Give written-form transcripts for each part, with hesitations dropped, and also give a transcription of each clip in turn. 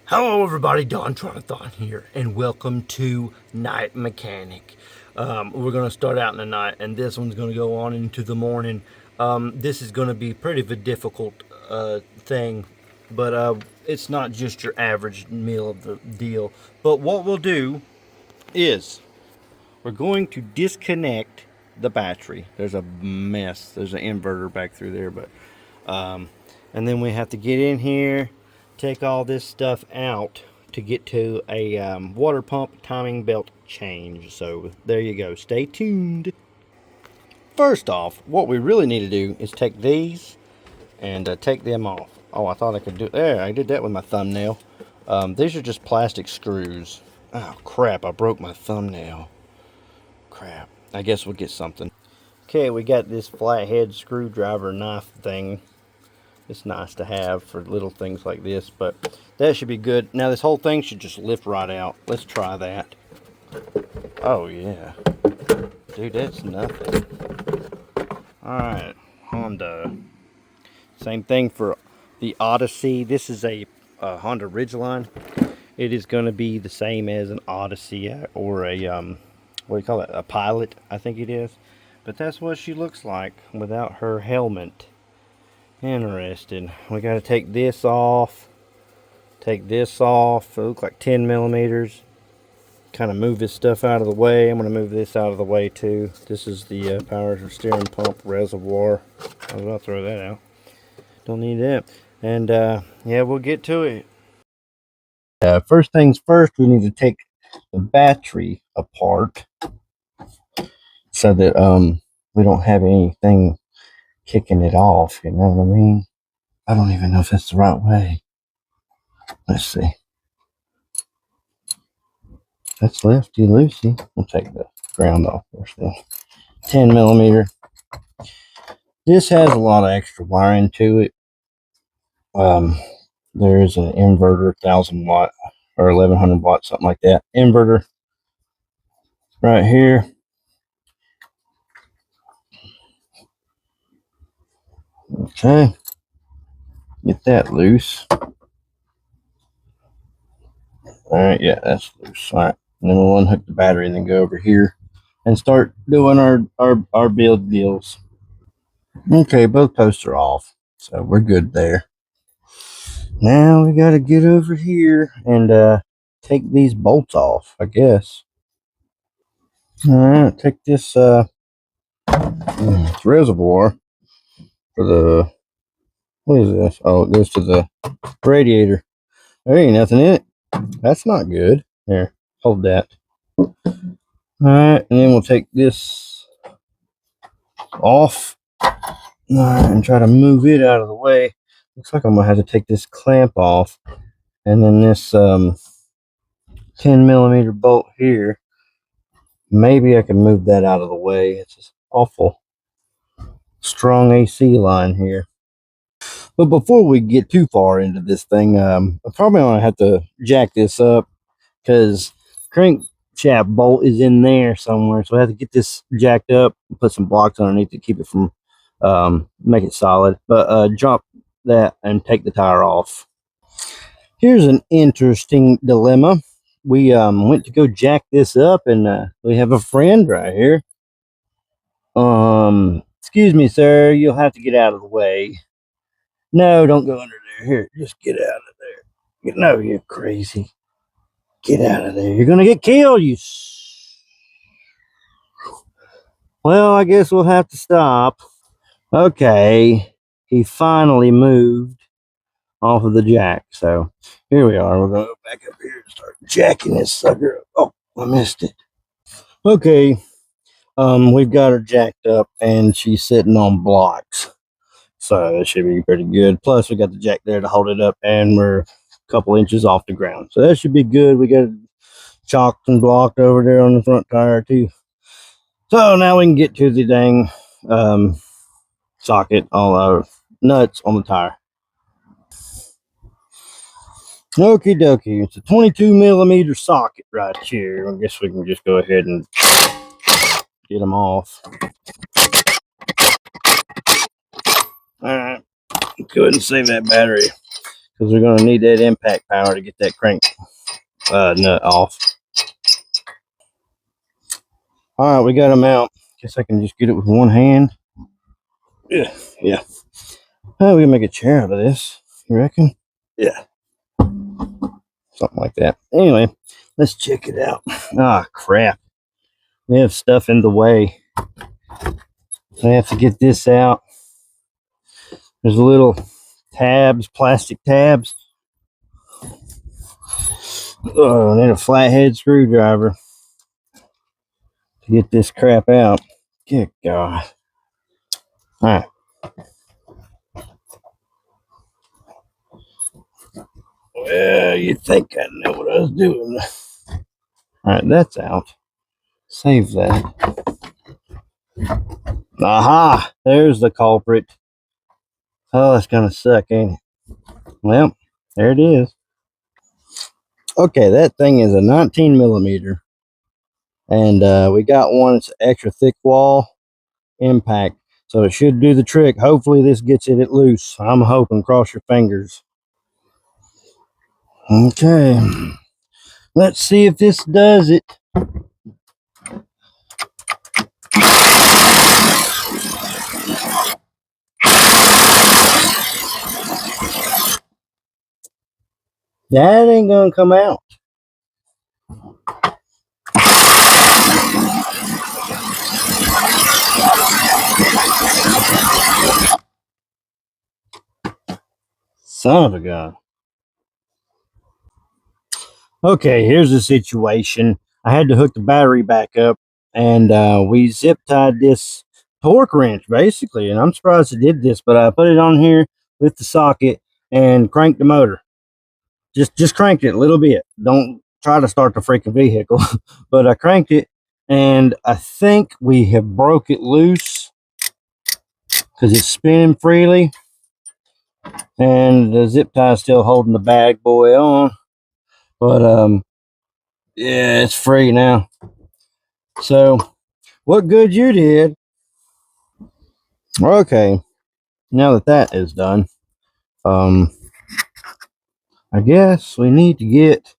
Hello everybody, Don Tronathon here, and welcome to Night Mechanic. We're going to start out in the night, and this one's going to go on into the morning. This is going to be pretty of a difficult thing, but it's not just your average meal of the deal. But what we'll do is we're going to disconnect the battery. There's a mess. There's an inverter back through there, but and then we have to get in here, take all this stuff out to get to a water pump timing belt change. So there you go. Stay tuned. First off, what we really need to do is take these and take them off. Oh, I thought I could do it. There, I did that with my thumbnail. These are just plastic screws. Oh, crap. I broke my thumbnail. Crap. I guess we'll get something. Okay, we got this flathead screwdriver knife thing. It's nice to have for little things like this, but that should be good. Now this whole thing should just lift right out. Let's try that. Oh yeah. Dude, that's nothing. Alright, Honda. Same thing for the Odyssey. This is a Honda Ridgeline. It is going to be the same as an Odyssey or a, what do you call it? A Pilot, I think it is. But that's what she looks like without her helmet. Interesting. We got to take this off. Take this off. It looks like 10 millimeters. Kind of move this stuff out of the way. I'm going to move this out of the way too. This is the power steering pump reservoir. I was about to throw that out. Don't need that. And yeah, we'll get to it. First things first, we need to take the battery apart so that we don't have anything kicking it off. You know what I mean? I don't even know if that's the right way. Let's see. That's lefty loosey. We'll take the ground off first then. 10 millimeter. This has a lot of extra wiring to it. There is an inverter, 1000 watt or 1100 watt, something like that. Inverter right here. Okay. Get that loose. Alright, yeah, that's loose. Alright. And then we'll unhook the battery and then go over here and start doing our build deals. Okay, both posts are off. So we're good there. Now we got to get over here and take these bolts off, I guess. Alright, take this reservoir for the, what is this? Oh, it goes to the radiator. There ain't nothing in it. That's not good. Here, hold that. Alright, and then we'll take this off. Alright, and try to move it out of the way. Looks like I'm going to have to take this clamp off. And then this 10 millimeter bolt here. Maybe I can move that out of the way. It's just awful strong AC line here. But before we get too far into this thing, I'm probably going to have to jack this up because crankshaft bolt is in there somewhere. So I have to get this jacked up, put some blocks underneath to keep it from, make it solid. But drop that and take the tire off. Here's an interesting dilemma. We went to go jack this up, and we have a friend right here. Excuse me, sir. You'll have to get out of the way. No, don't go under there. Here, just get out of there. No, you're crazy. Get out of there. You're gonna get killed, you. Well, I guess we'll have to stop. Okay, he finally moved off of the jack. So here we are. We're gonna go back up here and start jacking this sucker up. Oh, I missed it. Okay, we've got her jacked up, and she's sitting on blocks. So it should be pretty good. Plus, we got the jack there to hold it up, and we're a couple inches off the ground. So that should be good. We got it chalked and blocked over there on the front tire, too. So now we can get to the dang socket, all our nuts on the tire. Okie dokie. It's a 22 millimeter socket right here. I guess we can just go ahead and get them off. All right. Go ahead and save that battery. because we're going to need that impact power to get that crank nut off. All right, we got them out. Guess I can just get it with one hand. Yeah. Oh, we can make a chair out of this. You reckon? Yeah. Something like that. Anyway, let's check it out. Ah, crap. We have stuff in the way. I have to get this out. There's little tabs, plastic tabs. Oh, and then a flathead screwdriver to get this crap out. Good God. All right. Well, you think I know what I was doing. All right, that's out. Save that. Aha! There's the culprit. Oh, that's gonna suck, ain't it? Well, there it is. Okay, that thing is a 19 millimeter, and we got one that's extra thick wall impact, so it should do the trick. Hopefully, this gets it loose. I'm hoping. Cross your fingers. Okay, let's see if this does it. That ain't gonna come out. Son of a gun. Okay, here's the situation. I had to hook the battery back up, and we zip tied this torque wrench basically, and I'm surprised it did this, but I put it on here with the socket and cranked the motor. Just cranked it a little bit. Don't try to start the freaking vehicle. But I cranked it, and I think we have broke it loose because it's spinning freely, and the zip tie is still holding the bad boy on. But yeah, it's free now. So what good you did. Okay, now that that is done, I guess we need to get,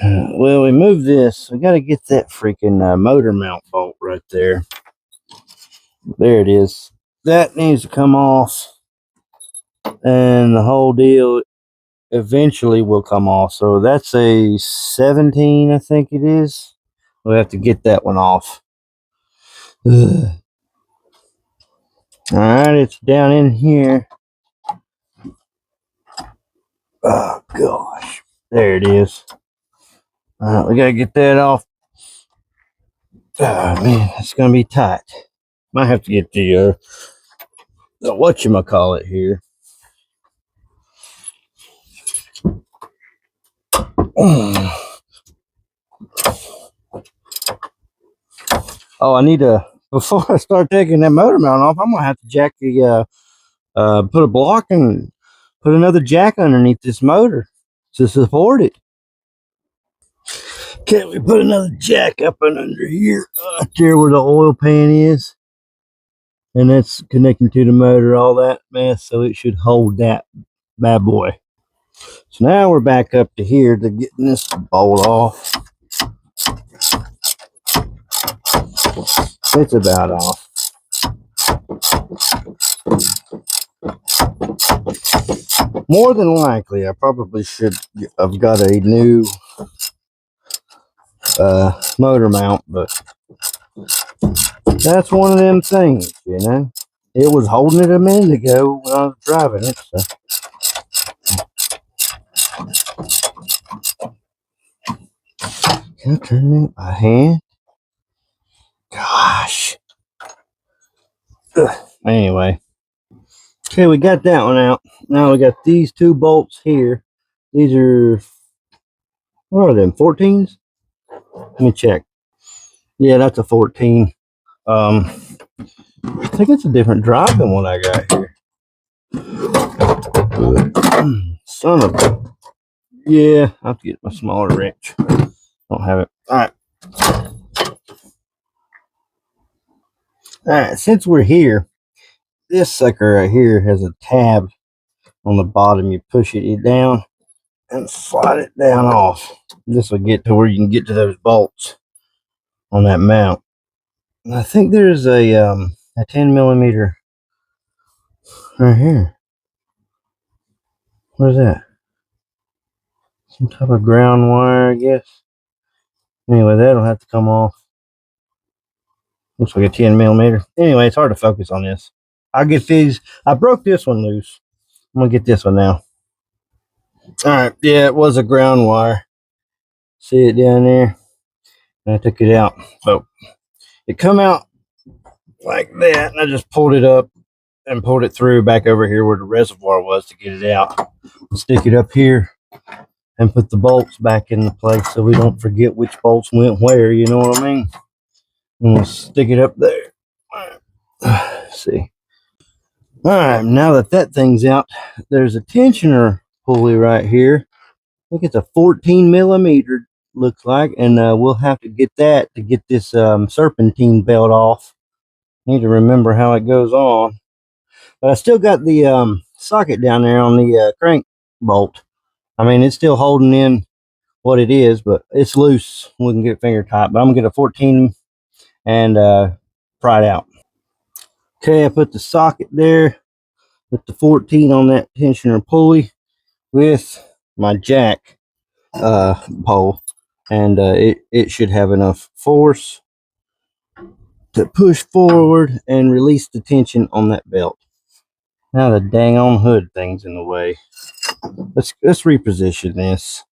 well, we moved this. We got to get that freaking motor mount bolt right there. There it is. That needs to come off, and the whole deal eventually will come off. So that's a 17, I think it is. We'll have to get that one off. Ugh. All right, it's down in here. Oh gosh, there it is. All right, we gotta get that off. Oh man, it's gonna be tight. Might have to get the whatchamacallit here. Oh, I need to, before I start taking that motor mount off, I'm gonna have to jack the put a block and put another jack underneath this motor to support it. Can't we put another jack up and under here, up there where the oil pan is? And that's connecting to the motor, all that mess, so it should hold that bad boy. So now we're back up to here to getting this bolt off. It's about off. More than likely, I probably should have got a new motor mount, but that's one of them things, you know. It was holding it a minute ago when I was driving it. So. Can I turn that by hand? Gosh. Ugh. Anyway. Okay, we got that one out. Now we got these two bolts here. These are, what are them, 14s? Let me check. Yeah, that's a 14. I think it's a different drive than what I got here. Son of a... Yeah, I have to get my smaller wrench. Don't have it. Alright. Alright, since we're here, this sucker right here has a tab on the bottom. You push it down and slide it down off. This will get to where you can get to those bolts on that mount. And I think there's a 10 millimeter right here. What is that? Some type of ground wire, I guess. Anyway, that'll have to come off. Looks like a 10 millimeter. Anyway, it's hard to focus on this. I'll get these. I broke this one loose. I'm gonna get this one now. All right, yeah, it was a ground wire. See it down there? And I took it out. So it come out like that, and I just pulled it up and pulled it through back over here where the reservoir was to get it out. Stick it up here and put the bolts back into place so we don't forget which bolts went where, you know what I mean? And we'll stick it up there. Let's see. All right, now that that thing's out, there's a tensioner pulley right here. I think it's a 14 millimeter, looks like, and we'll have to get that to get this serpentine belt off. Need to remember how it goes on. But I still got the socket down there on the crank bolt. I mean, it's still holding in what it is, but it's loose. We can get it finger tight, but I'm gonna get a 14 and pry it out. Okay, I put the socket there, put the 14 on that tensioner pulley with my jack pole, and it should have enough force to push forward and release the tension on that belt. Now the dang on hood thing's in the way. Let's reposition this.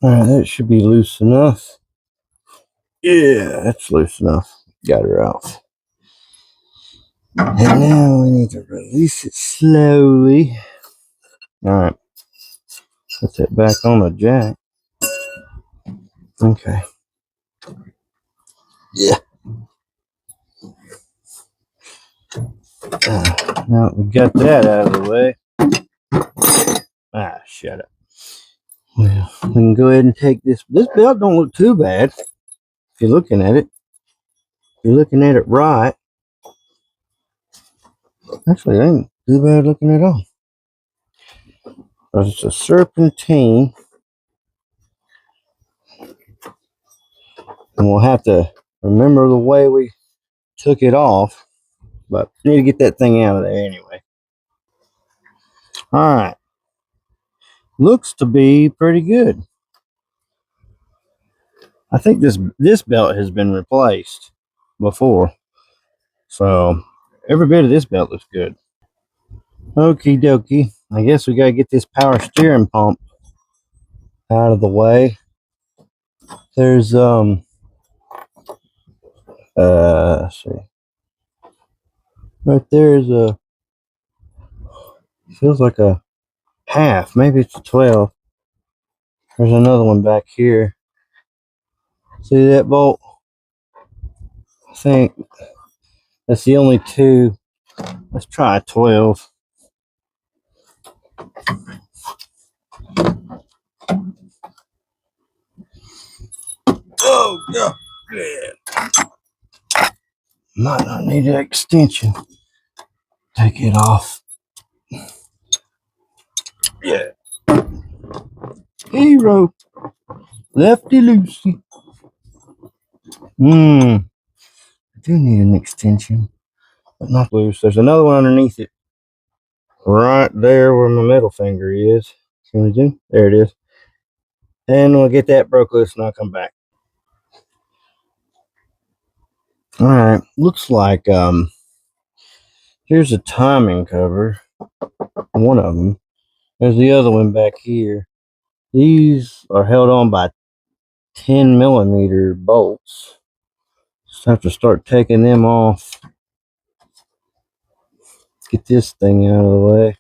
All right, that should be loose enough. Yeah, that's loose enough. Got her off. And now we need to release it slowly. All right, put that back on the jack. Okay. Yeah. Now we got that out of the way. Shut up. Well, we can go ahead and take this. This belt don't look too bad if you're looking at it. If you're looking at it right. Actually, it ain't too bad looking at all. It's a serpentine. And we'll have to remember the way we took it off. But need to get that thing out of there anyway. All right. Looks to be pretty good. I think this belt has been replaced before. So every bit of this belt looks good. Okie dokie. I guess we gotta get this power steering pump out of the way. There's let's see. Right there is a, feels like a half, maybe it's a 12. There's another one back here. See that bolt? I think that's the only two. Let's try a 12. Oh, yeah. Might not need an extension. Take it off. Yeah. Hero. Lefty loosey. I do need an extension, but not loose. There's another one underneath it. Right there where my middle finger is. See what I do? There it is. And we'll get that broke loose and I'll come back. Alright, looks like here's a timing cover. One of them. There's the other one back here. These are held on by 10 millimeter bolts. Just have to start taking them off. Get this thing out of the way.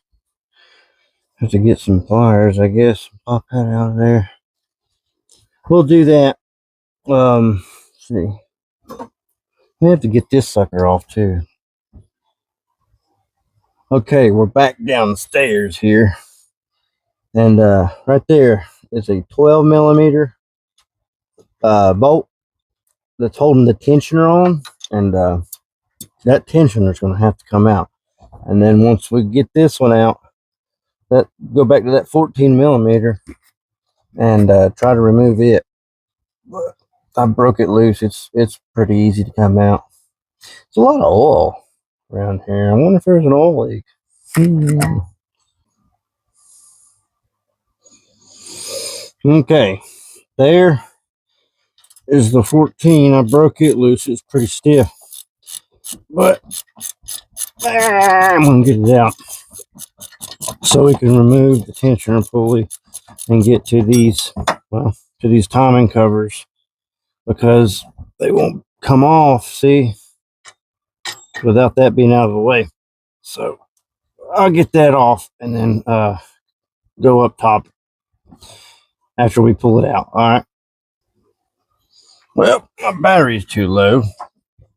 Have to get some pliers, I guess. Pop that out of there. We'll do that. Let's see. We have to get this sucker off too. Okay, we're back downstairs here, and right there is a 12 millimeter bolt that's holding the tensioner on, and that tensioner is going to have to come out. And then once we get this one out, that go back to that 14 millimeter and try to remove it. But I broke it loose. It's pretty easy to come out. It's a lot of oil around here. I wonder if there's an oil leak. Okay, there is the 14. I broke it loose. It's pretty stiff, but I'm gonna get it out so we can remove the tensioner pulley and get to these, well, to these timing covers, because they won't come off, see, without that being out of the way. So I'll get that off and then go up top after we pull it out. All right. Well, my battery's too low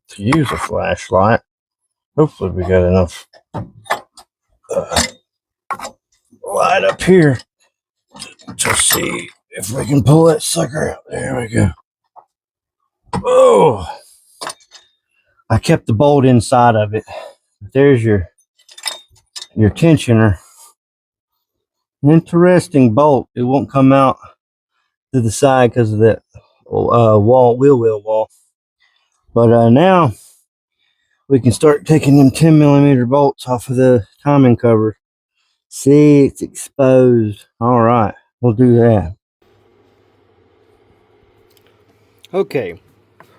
to use a flashlight. Hopefully we got enough light up here to see if we can pull that sucker out. There we go. Oh, I kept the bolt inside of it. There's your tensioner. Interesting bolt. It won't come out to the side because of that wheel wall. But now we can start taking them 10 millimeter bolts off of the timing cover. See, it's exposed. All right, we'll do that. Okay,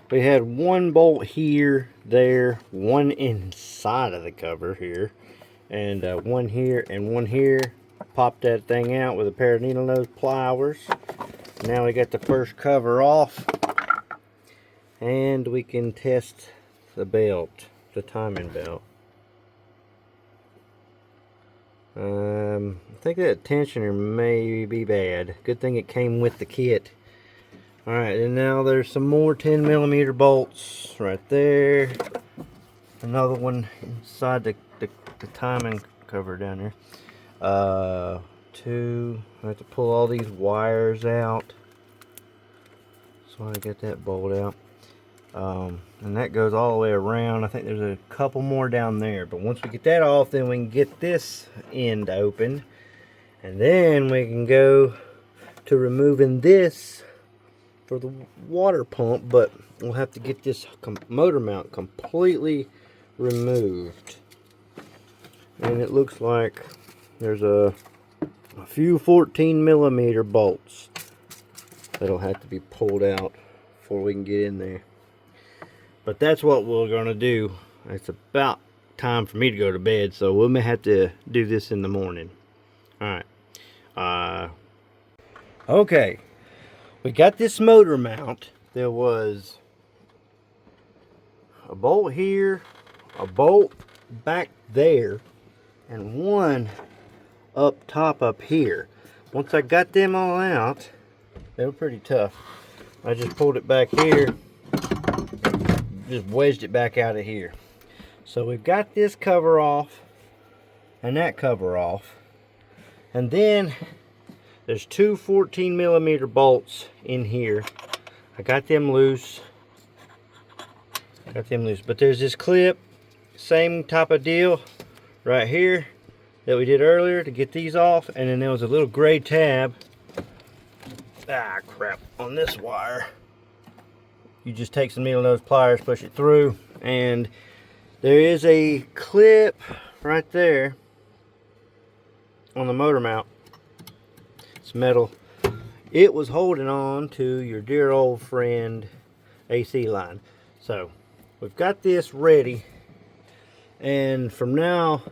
we had one bolt here, there, one inside of the cover here, and one here and one here. Popped that thing out with a pair of needle nose pliers. Now we got the first cover off, and we can test the belt, the timing belt. I think that tensioner may be bad. Good thing it came with the kit. Alright, and now there's some more 10 millimeter bolts right there. Another one inside the timing cover down there. Two. I have to pull all these wires out. So I get that bolt out. And that goes all the way around. I think there's a couple more down there, but once we get that off, then we can get this end open, and then we can go to removing this for the water pump. But we'll have to get this motor mount completely removed, and it looks like there's a few 14 millimeter bolts that'll have to be pulled out before we can get in there. But that's what we're going to do. It's about time for me to go to bed, so we may have to do this in the morning. Alright. Okay. We got this motor mount. There was a bolt here, a bolt back there, and one up top up here. Once I got them all out, they were pretty tough. I just pulled it back here, just wedged it back out of here. So we've got this cover off and that cover off, and then there's two 14 millimeter bolts in here. I got them loose, but there's this clip, same type of deal right here that we did earlier to get these off, and then there was a little gray tab, crap, on this wire. You just take some needle nose pliers, push it through, and there is a clip right there on the motor mount. It's metal. It was holding on to your dear old friend AC line. So we've got this ready, and from now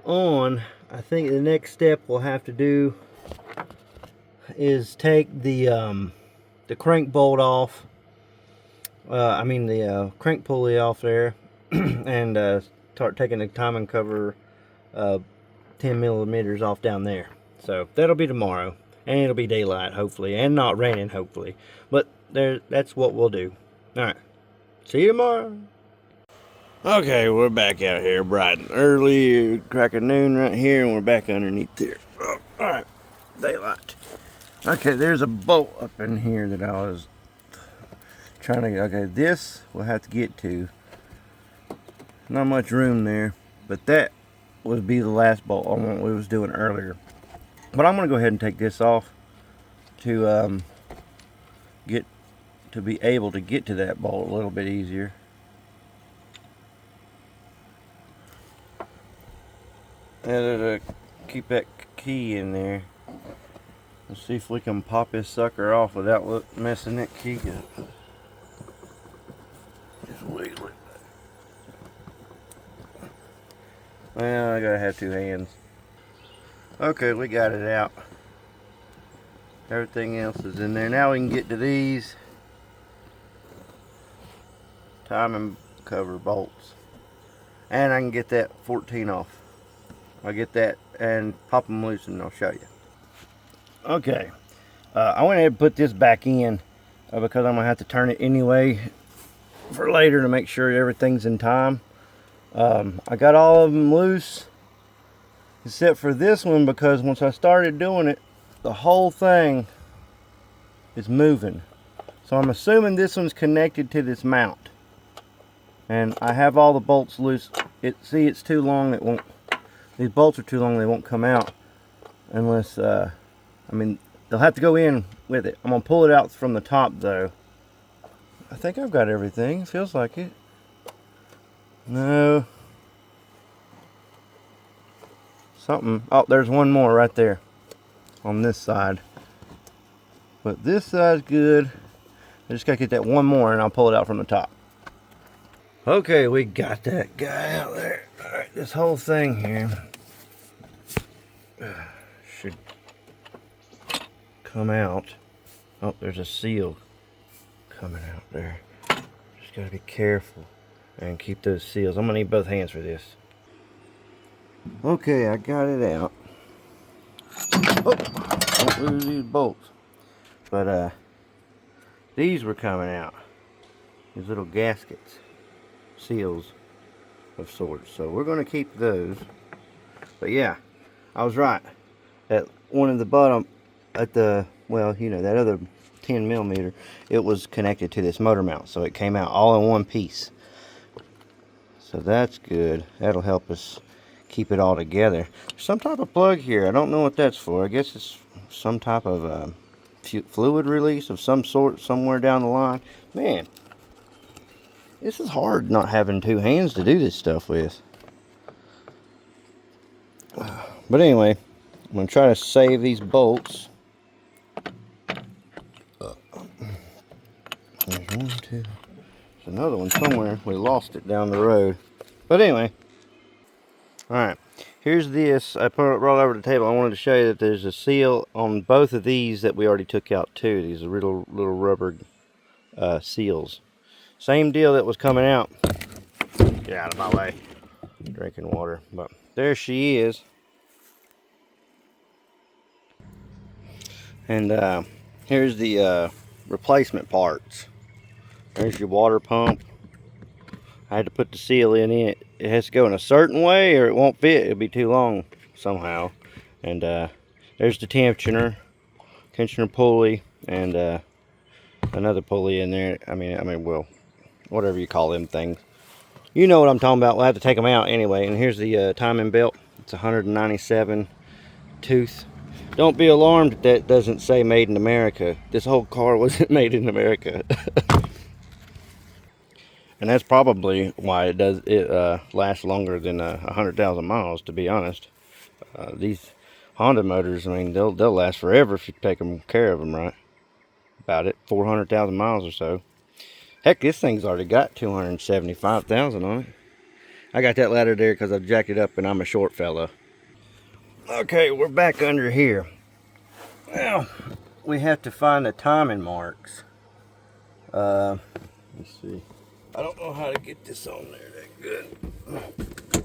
on, I think the next step we'll have to do is take the crank bolt off. The crank pulley off there, and start taking the timing cover 10 millimeters off down there. So that'll be tomorrow, and it'll be daylight hopefully, and not raining hopefully. But that's what we'll do. All right, see you tomorrow. Okay, we're back out here bright and early, crack of noon right here, and we're back underneath there. Oh, alright, daylight. Okay, there's a bolt up in here that I was trying to, okay, this we'll have to get to. Not much room there, but that would be the last bolt on what we was doing earlier. But I'm gonna go ahead and take this off to get to be able to get to that bolt a little bit easier. And keep that key in there. Let's see if we can pop this sucker off without messing that key up. Just wiggle it. Well, I gotta have two hands. Okay, we got it out. Everything else is in there. Now we can get to these timing cover bolts. And I can get that 14 off. I'll get that and pop them loose and I'll show you. Okay, I went ahead and put this back in because I'm gonna have to turn it anyway for later to make sure everything's in time. I got all of them loose except for this one because once I started doing it, the whole thing is moving. So I'm assuming this one's connected to this mount. And I have all the bolts loose. See, it's too long, it won't. These bolts are too long, they won't come out unless, I mean, they'll have to go in with it. I'm gonna pull it out from the top though. I think I've got everything, feels like it. No. Something, oh, there's one more right there on this side. But this side's good. I just gotta get that one more and I'll pull it out from the top. Okay, we got that guy out there. All right, this whole thing here should come out. Oh, there's a seal coming out there. Just gotta be careful and keep those seals. I'm gonna need both hands for this. Okay, I got it out. Oh, don't lose these bolts. But these were coming out. These little gaskets, seals of sorts. So we're gonna keep those. But yeah, I was right. At one of the bottom, at the, well, you know, that other 10 millimeter, it was connected to this motor mount. So it came out all in one piece. So that's good. That'll help us keep it all together. Some type of plug here. I don't know what that's for. I guess it's some type of fluid release of some sort somewhere down the line. Man, this is hard not having two hands to do this stuff with. But anyway, I'm going to try to save these bolts. There's one, two. There's another one somewhere. We lost it down the road. But anyway. Alright. Here's this. I put it right over the table. I wanted to show you that there's a seal on both of these that we already took out too. These are little rubber seals. Same deal that was coming out. Get out of my way. Drinking water. But there she is. And here's the replacement parts. There's your water pump. I had to put the seal in it. It has to go in a certain way or it won't fit. It'll be too long somehow. And there's the tensioner pulley, and another pulley in there. I mean, well, whatever you call them things. You know what I'm talking about. We'll have to take them out anyway. And here's the timing belt. It's 197 tooth. Don't be alarmed if that doesn't say made in America. This whole car wasn't made in America. And that's probably why it lasts longer than 100,000 miles, to be honest. These Honda motors, I mean, they'll last forever if you take care of them right. About it, 400,000 miles or so. Heck, this thing's already got 275,000 on it. I got that ladder there because I jacked it up and I'm a short fella. Okay, we're back under here. Now, we have to find the timing marks. Let's see. I don't know how to get this on there that good.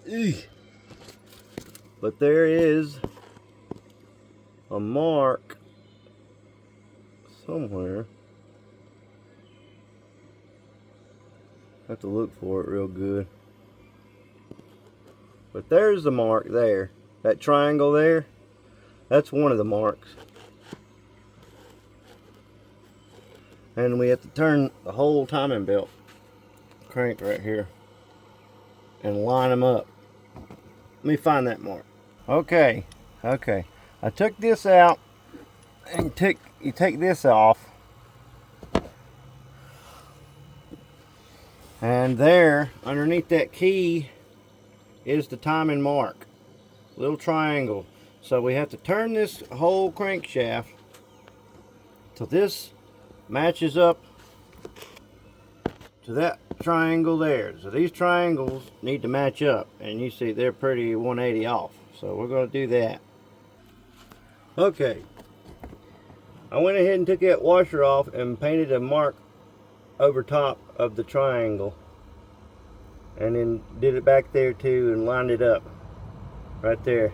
Eek. But there is a mark somewhere. Have to look for it real good. But there's the mark there. That triangle there, that's one of the marks. And we have to turn the whole timing belt crank right here and line them up. Let me find that mark. Okay. I took this out and you take this off. And there, underneath that key, is the timing mark. Little triangle. So we have to turn this whole crankshaft till this matches up to that triangle there. So these triangles need to match up, and you see they're pretty 180 off. So we're going to do that. Okay. I went ahead and took that washer off and painted a mark over top of the triangle, and then did it back there too and lined it up right there.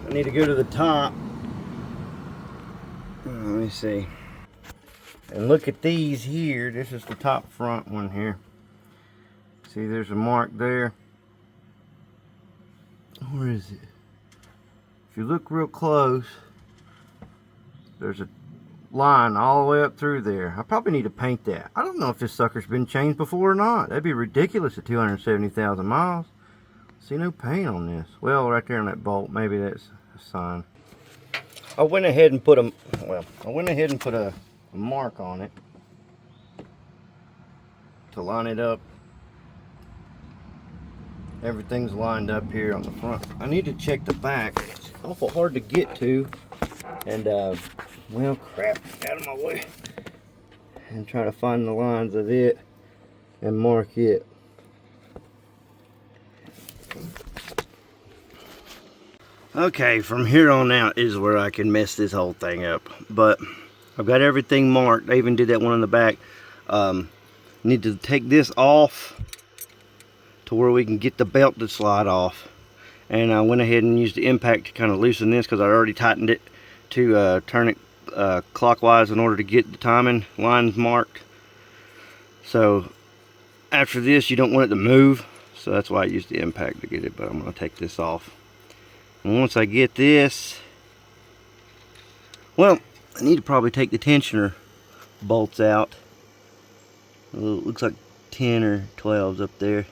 I need to go to the top. Let me see. And look at these here. This is the top front one here. See, there's a mark there. Where is it? If you look real close, there's a line all the way up through there. I probably need to paint that. I don't know if this sucker's been changed before or not. That'd be ridiculous at 270,000 miles. See no paint on this. Well, right there on that bolt, maybe that's a sign. I went ahead and put a mark on it to line it up. Everything's lined up here on the front. I need to check the back. It's awful hard to get to, and well, crap, out of my way, and try to find the lines of it and mark it. Okay, from here on out is where I can mess this whole thing up, but I've got everything marked. I even did that one in the back. Need to take this off to where we can get the belt to slide off, and I went ahead and used the impact to kind of loosen this because I already tightened it to turn it clockwise in order to get the timing lines marked. So after this, you don't want it to move, so that's why I used the impact to get it. But I'm going to take this off, and once I get this, well, I need to probably take the tensioner bolts out. Well, it looks like 10 or 12s up there.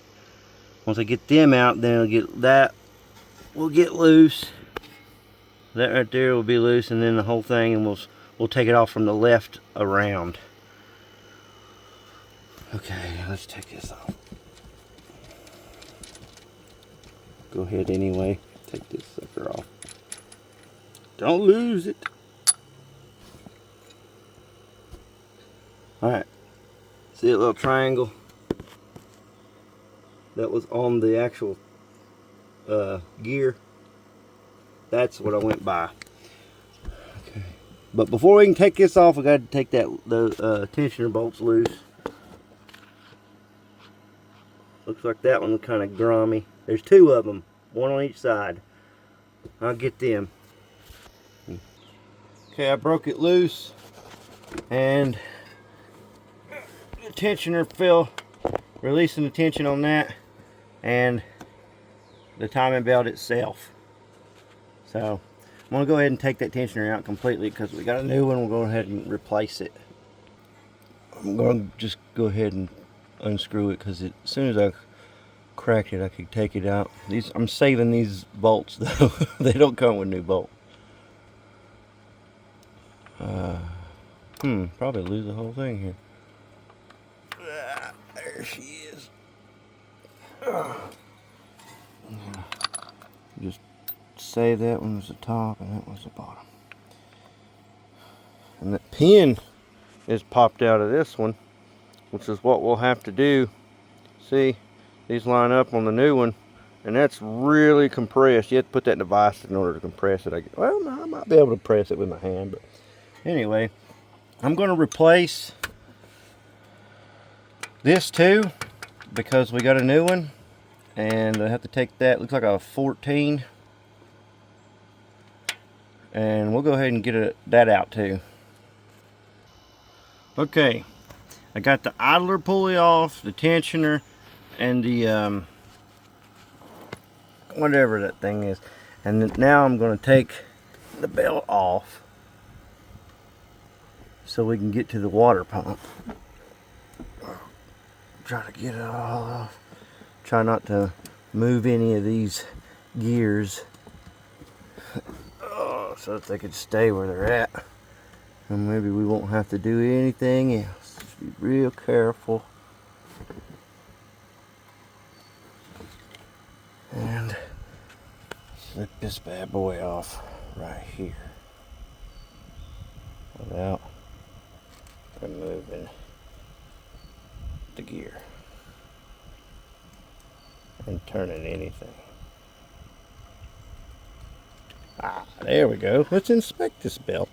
Once I get them out, then I'll get that will get loose. That right there will be loose, and then the whole thing, and we'll take it off from the left around. Okay, let's take this off. Go ahead anyway. Take this sucker off. Don't lose it. Alright. See that little triangle that was on the actual gear? That's what I went by. Okay. But before we can take this off, I got to take the tensioner bolts loose. Looks like that one was kind of grummy. There's two of them, one on each side. I'll get them. Okay, I broke it loose, and the tensioner fell, releasing the tension on that, and the timing belt itself. So I'm going to go ahead and take that tensioner out completely because we got a new one. We'll go ahead and replace it. I'm going to just go ahead and unscrew it because as soon as I cracked it, I could take it out. I'm saving these bolts though. They don't come with new bolts. Probably lose the whole thing here. There she is. Just say that one was the top and that was the bottom. And that pin is popped out of this one, which is what we'll have to do. See, these line up on the new one, and that's really compressed. You have to put that in a vise in order to compress it. Well, no, I might be able to press it with my hand, but anyway, I'm going to replace this too because we got a new one, and I have to take that. Looks like a 14, and we'll go ahead and get that out too. Okay, I got the idler pulley off, the tensioner, and the whatever that thing is. And now I'm going to take the belt off so we can get to the water pump. Try to get it all off. Try not to move any of these gears so that they could stay where they're at. And maybe we won't have to do anything else. Just be real careful. And slip this bad boy off right here without removing the gear and turning anything. Ah, there we go. Let's inspect this belt.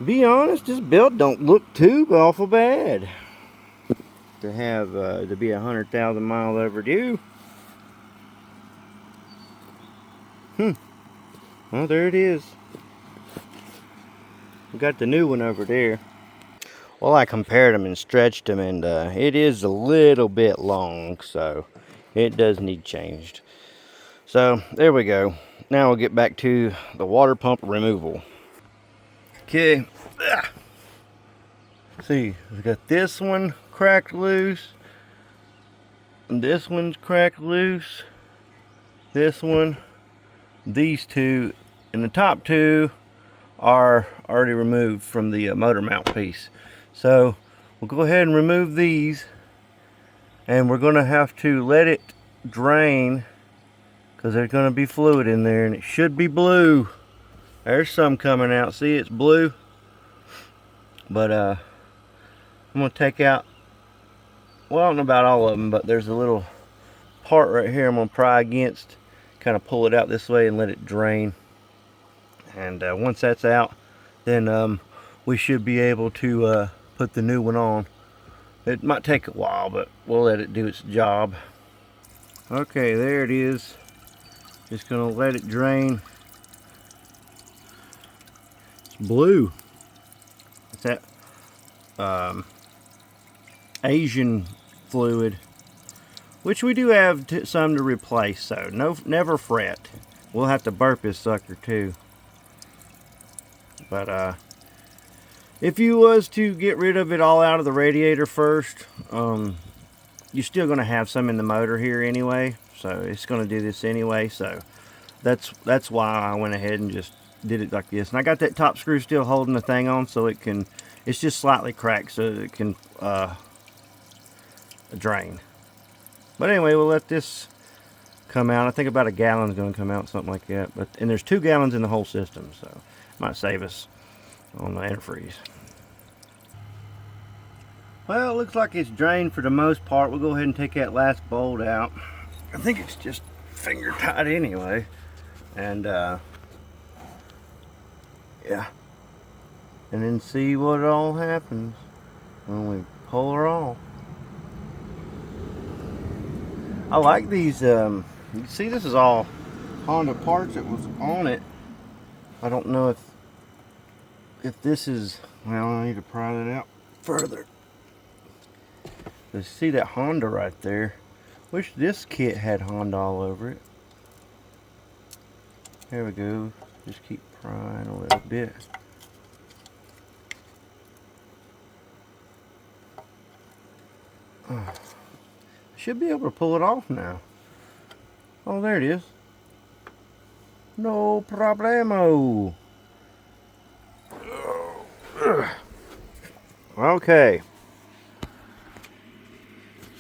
Be honest, this belt don't look too awful bad to have to be 100,000 miles overdue. Well, there it is. We got the new one over there. Well, I compared them and stretched them, and it is a little bit long, so it does need changed. So there we go. Now we'll get back to the water pump removal. Okay. See, we got this one cracked loose, and this one's cracked loose. This one, these two, and the top two are already removed from the motor mount piece. So we'll go ahead and remove these, and we're going to have to let it drain because there's going to be fluid in there, and it should be blue. There's some coming out. See, it's blue. But I'm going to take out, well, I don't know about all of them, but there's a little part right here I'm going to pry against, kind of pull it out this way and let it drain. And once that's out, then we should be able to put the new one on. It might take a while, but we'll let it do its job. Okay, there it is. Just gonna let it drain. It's blue. It's that Asian fluid, which we do have some to replace, so never fret. We'll have to burp this sucker too. But if you was to get rid of it all out of the radiator first, you're still going to have some in the motor here anyway, so it's going to do this anyway. So that's why I went ahead and just did it like this. And I got that top screw still holding the thing on, so it's just slightly cracked so it can drain. But anyway, we'll let this come out. I think about a gallon's going to come out, something like that. And there's 2 gallons in the whole system, so it might save us on the antifreeze. Well, it looks like it's drained for the most part. We'll go ahead and take that last bolt out. I think it's just finger tight anyway. And yeah, and then see what all happens when we pull her off. I like these, you see this is all Honda parts that was on it. I don't know if this is, well, I need to pry that out further. You see that Honda right there. Wish this kit had Honda all over it. There we go. Just keep prying a little bit. Should be able to pull it off now. Oh, there it is. No problemo. Okay.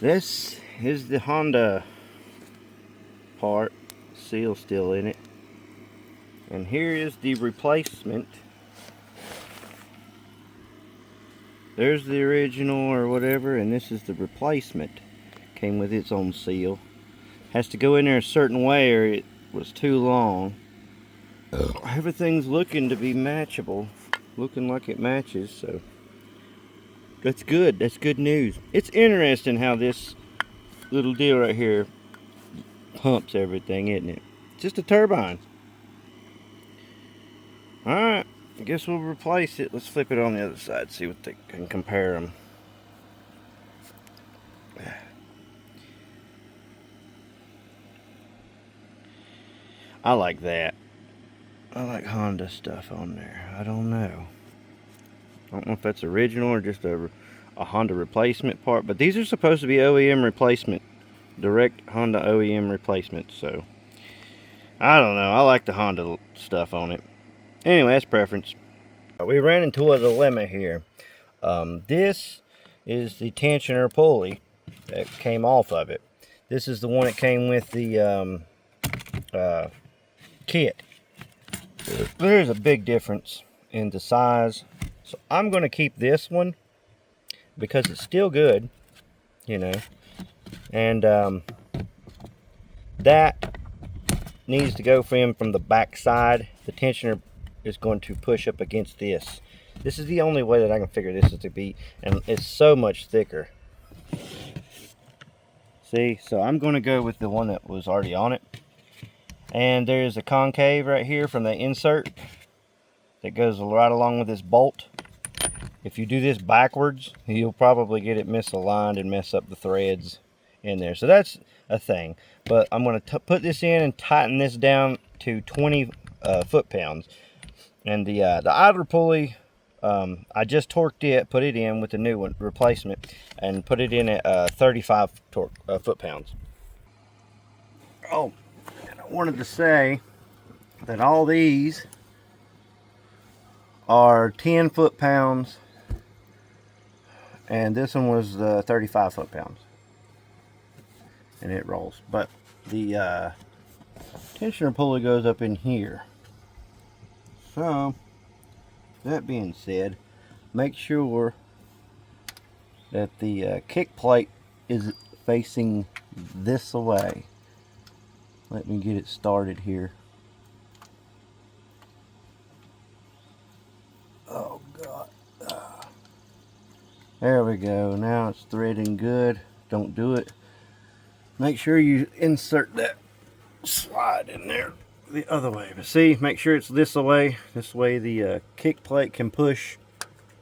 This is the Honda part. Seal still in it. And here is the replacement. There's the original or whatever, and this is the replacement. Came with its own seal. Has to go in there a certain way or it was too long. Everything's looking to be matchable. Looking like it matches, so that's good. That's good news. It's interesting how this little deal right here pumps everything, isn't it? Just a turbine. Alright, I guess we'll replace it. Let's flip it on the other side, see what they can compare them. I like that. I like Honda stuff on there. I don't know. I don't know if that's original or just a Honda replacement part, but these are supposed to be OEM replacement. Direct Honda OEM replacement, so I don't know. I like the Honda stuff on it. Anyway, that's preference. We ran into a dilemma here. This is the tensioner pulley that came off of it. This is the one that came with the kit. There's a big difference in the size, so I'm going to keep this one because it's still good, you know, and that needs to go from the back side. The tensioner is going to push up against this. This is the only way that I can figure this is to be, and it's so much thicker. See, so I'm going to go with the one that was already on it. And there's a concave right here from the insert that goes right along with this bolt. If you do this backwards, you'll probably get it misaligned and mess up the threads in there. So that's a thing. But I'm going to put this in and tighten this down to 20 foot-pounds. And the idler pulley, I just torqued it, put it in with the new one, replacement, and put it in at 35 foot-pounds. Oh, and I wanted to say that all these are 10 foot-pounds, and this one was 35 foot-pounds, and it rolls. But the tensioner pulley goes up in here. So, that being said, make sure that the kick plate is facing this way. Let me get it started here. Oh God. There we go. Now it's threading good. Don't do it. Make sure you insert that slide in there the other way. But see, make sure it's this way. This way the kick plate can push.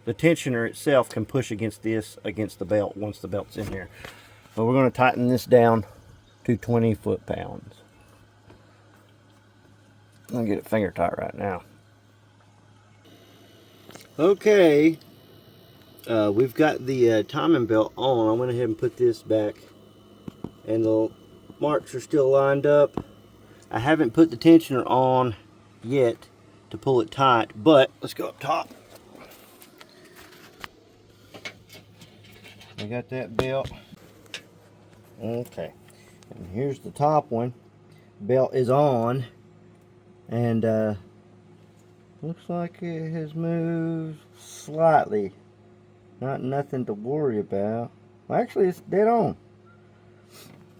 The tensioner itself can push against the belt once the belt's in there. But we're going to tighten this down to 20 foot-pounds. I'm going to get it finger tight right now. Okay, we've got the timing belt on. I went ahead and put this back, and the marks are still lined up. I haven't put the tensioner on yet to pull it tight, but let's go up top. I got that belt. Okay, and here's the top one. Belt is on, and looks like it has moved slightly. Nothing to worry about. Well, actually, it's dead on.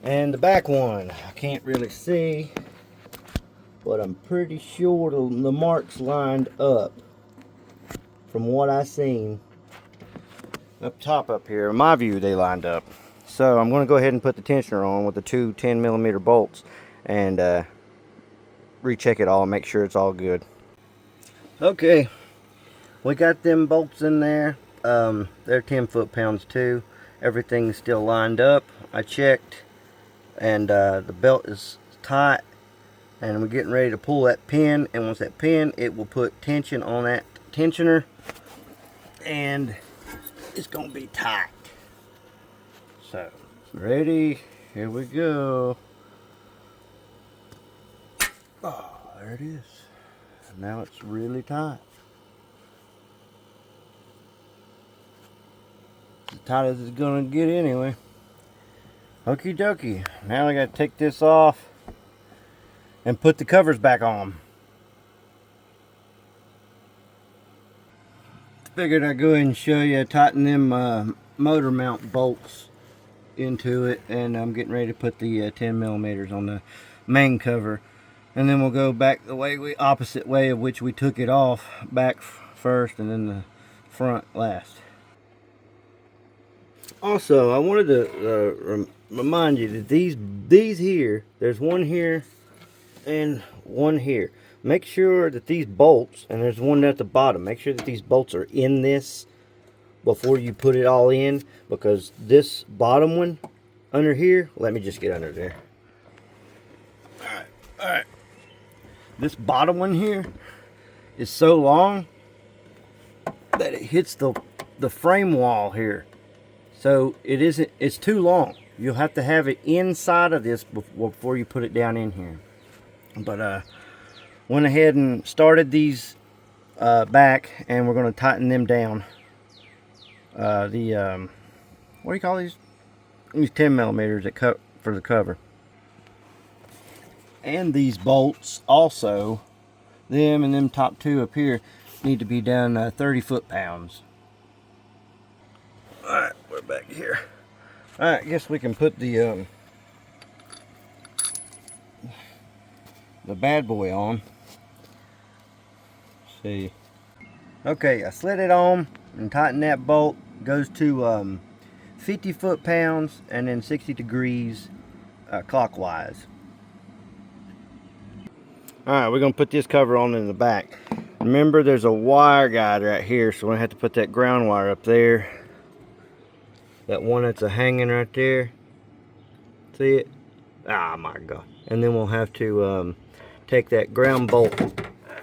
And the back one, I can't really see, but I'm pretty sure the marks lined up from what I seen up top up here. In my view, they lined up. So I'm going to go ahead and put the tensioner on with the two 10mm bolts and recheck it all and make sure it's all good. Okay, we got them bolts in there. They're 10 foot-pounds too. Everything's still lined up. I checked, and the belt is tight, and we're getting ready to pull that pin, and once that pin, it will put tension on that tensioner, and it's gonna be tight. So, ready? Here we go. Oh, there it is. Now it's really tight. As tight as it's gonna get anyway. Okie dokie. Now I gotta take this off and put the covers back on. Figured I'd go ahead and show you, tighten them motor mount bolts into it, and I'm getting ready to put the 10mm on the main cover, and then we'll go back the opposite way of which we took it off, back first and then the front last. Also, I wanted to remind you that these here, there's one here and one here. make sure that these bolts, and there's one at the bottom, make sure that these bolts are in this before you put it all in, because this bottom one under here, let me just get under there. Alright. This bottom one here is so long that it hits the frame wall here. So it's too long. You'll have to have it inside of this before you put it down in here. But went ahead and started these back, and we're going to tighten them down. What do you call these? These 10 millimeters that cut for the cover. And these bolts also, them and them top two up here, need to be down 30 foot-pounds. Alright, we're back here. Alright, I guess we can put the bad boy on. Let's see. Okay, I slid it on and tightened that bolt. Goes to 50 foot-pounds and then 60 degrees clockwise. Alright, we're going to put this cover on in the back. Remember, there's a wire guide right here, so we're going to have to put that ground wire up there. That one that's hanging right there. See it? Ah, my God. And then we'll have to take that ground bolt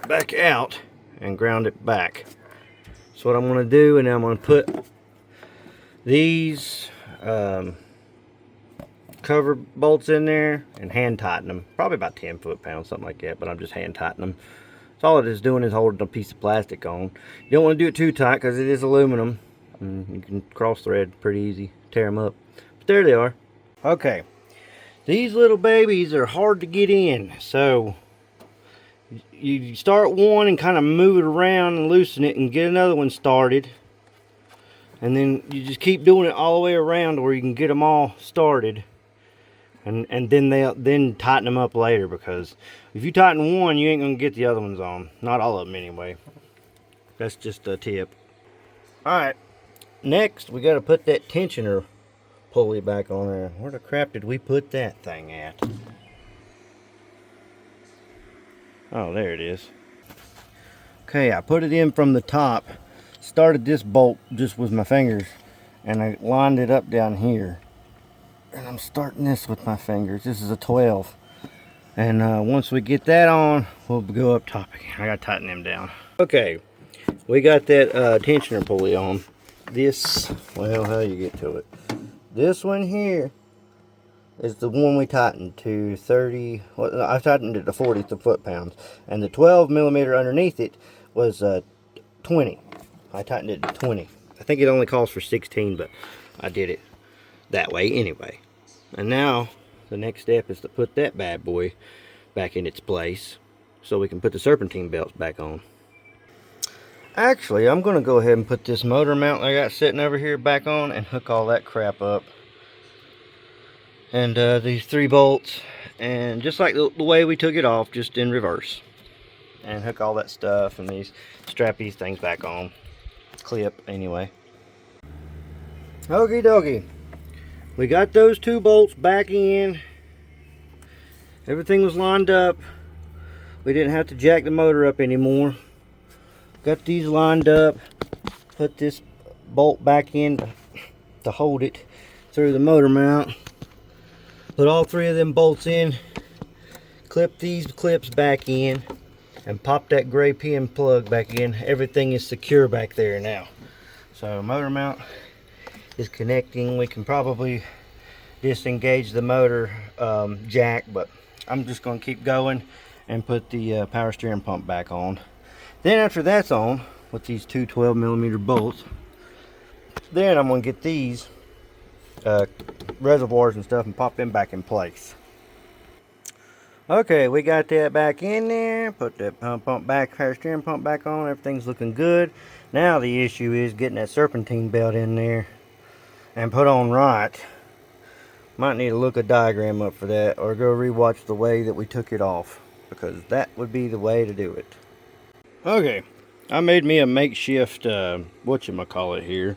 back out and ground it back. So what I'm going to do, and then I'm going to put these cover bolts in there and hand tighten them. Probably about 10 foot-pounds, something like that, but I'm just hand tightening them. So all it is doing is holding a piece of plastic on. You don't want to do it too tight because it is aluminum. And you can cross thread pretty easy, tear them up. But there they are. Okay, these little babies are hard to get in. So you start one and kind of move it around and loosen it and get another one started. And then you just keep doing it all the way around where you can get them all started. And then tighten them up later, because if you tighten one, you ain't gonna get the other ones on. Not all of them anyway. That's just a tip. Alright, next we gotta put that tensioner pulley back on there. Where the crap did we put that thing at? Oh, there it is. Okay, I put it in from the top. Started this bolt just with my fingers, and I lined it up down here. And I'm starting this with my fingers. This is a 12. And once we get that on, we'll go up top again. I gotta tighten them down. Okay, we got that tensioner pulley on. This, well, how do you get to it? This one here is the one we tightened to 30. Well, I tightened it to 40 foot-pounds. And the 12 millimeter underneath it was 20. I tightened it to 20. I think it only calls for 16, but I did it that way anyway. And now the next step is to put that bad boy back in its place so we can put the serpentine belts back on. Actually, I'm going to go ahead and put this motor mount I got sitting over here back on and hook all that crap up. And these 3 bolts, and just like the way we took it off, just in reverse. And hook all that stuff and strap these things back on. Clip anyway. Okie dokie. We got those 2 bolts back in. Everything was lined up. We didn't have to jack the motor up anymore. Got these lined up. Put this bolt back in to hold it through the motor mount. Put all 3 of them bolts in. Clip these clips back in. And pop that gray pin plug back in. Everything is secure back there now. So motor mount is connecting. We can probably disengage the motor jack, but I'm just going to keep going and put the power steering pump back on. Then after that's on with these 2 12 millimeter bolts, then I'm going to get these reservoirs and stuff and pop them back in place. Okay, we got that back in there. Put that pump back, power steering pump back on. Everything's looking good. Now the issue is getting that serpentine belt in there and put on right. Might need to look a diagram up for that, or go rewatch the way that we took it off, because that would be the way to do it. Okay, I made me a makeshift whatchamacallit here,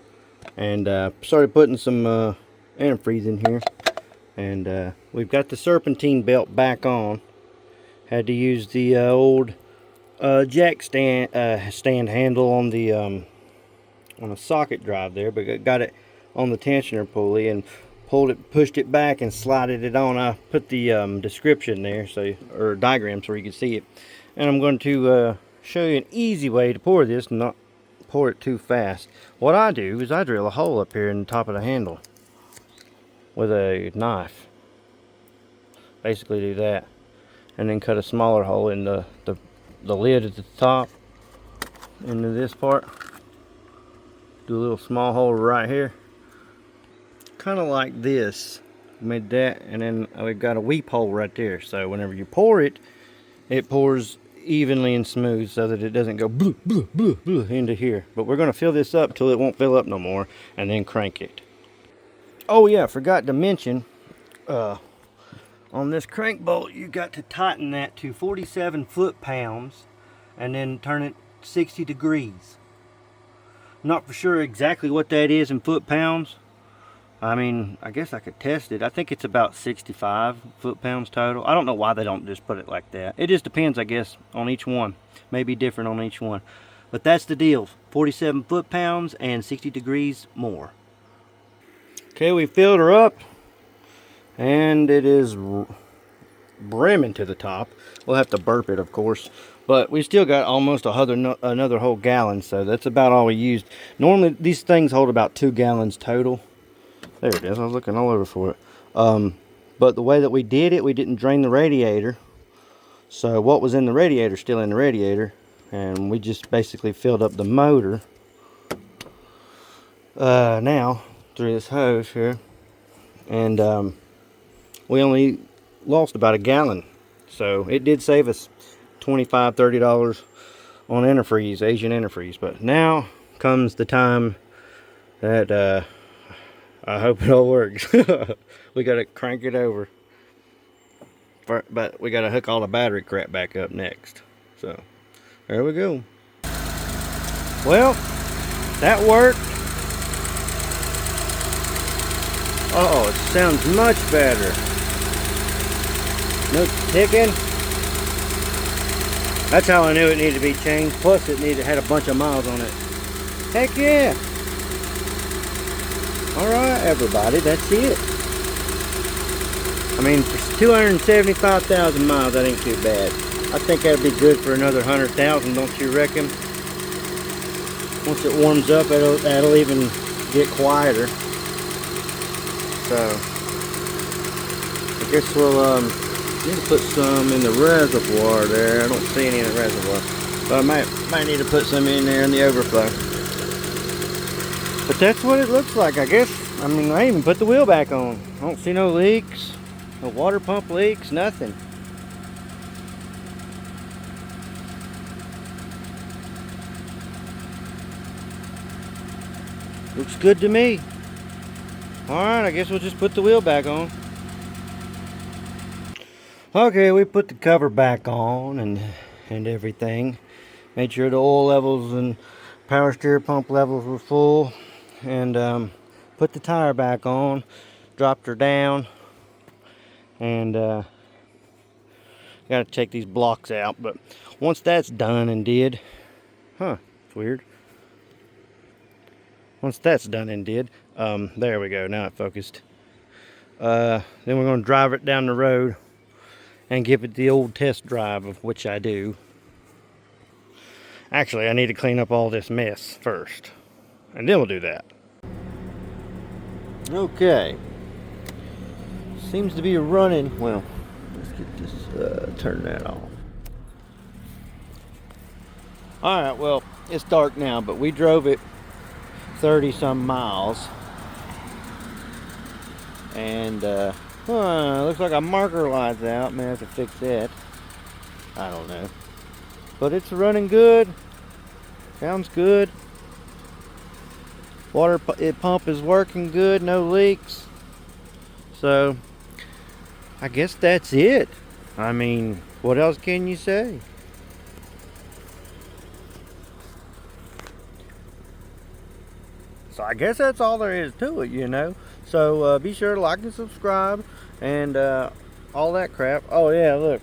and started putting some antifreeze in here, and we've got the serpentine belt back on. Had to use the old jack stand handle on a socket drive there, but got it on the tensioner pulley and pushed it back and slided it on. I put the description there, or diagram, so you can see it. And I'm going to show you an easy way to pour this and not pour it too fast. What I do is I drill a hole up here in the top of the handle with a knife. Basically do that, and then cut a smaller hole in the lid at the top into this part. Do a little small hole right here, kind of like this. Made that, and then we've got a weep hole right there, so whenever you pour it, it pours evenly and smooth so that it doesn't go blue, blue, blue, blue into here. But we're going to fill this up till it won't fill up no more, and then crank it. Oh yeah, forgot to mention, on this crank bolt, you got to tighten that to 47 foot-pounds and then turn it 60 degrees. Not for sure exactly what that is in foot-pounds. I mean, I guess I could test it. I think it's about 65 foot-pounds total. I don't know why they don't just put it like that. It just depends, I guess, on each one. Maybe different on each one. But that's the deal. 47 foot-pounds and 60 degrees more. Okay, we filled her up. And it is brimming to the top. We'll have to burp it, of course, but we still got almost another whole gallon, so that's about all we used. Normally these things hold about 2 gallons total. There it is. I was looking all over for it. But the way that we did it, we didn't drain the radiator, so what was in the radiator still in the radiator, and we just basically filled up the motor now through this hose here, and we only lost about a gallon, so it did save us $25–30 on antifreeze, Asian antifreeze. But now comes the time that I hope it all works. We gotta crank it over, but we gotta hook all the battery crap back up next. So there we go. Well, that worked. Oh, it sounds much better. No ticking. That's how I knew it needed to be changed. Plus it had a bunch of miles on it. Heck yeah. Alright everybody, that's it. I mean, for 275,000 miles, that ain't too bad. I think that'd be good for another 100,000, don't you reckon? Once it warms up, that'll even get quieter. So I guess we'll need to put some in the reservoir there. I don't see any in the reservoir, but I might need to put some in there in the overflow. But that's what it looks like, I guess. I mean, I even put the wheel back on. I don't see no leaks, no water pump leaks, nothing. Looks good to me. Alright, I guess we'll just put the wheel back on. Okay, we put the cover back on and everything. Made sure the oil levels and power steer pump levels were full. And put the tire back on. Dropped her down. And got to take these blocks out. But once that's done and did... it's weird. Once that's done and did... there we go, now it focused. Then we're going to drive it down the road and give it the old test drive, of which I do. Actually, I need to clean up all this mess first, and then we'll do that. Okay. Seems to be running. Well, let's get this, turn that off. Alright, well, it's dark now, but we drove it 30 some miles. And looks like a marker light's out. May have to fix that. I don't know. But it's running good. Sounds good. Water pump is working good. No leaks. So I guess that's it. I mean, what else can you say? So I guess that's all there is to it, you know. So be sure to like and subscribe and all that crap. Oh yeah, look,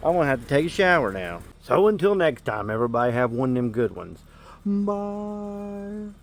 I'm gonna have to take a shower now. So until next time, everybody have one of them good ones. Bye.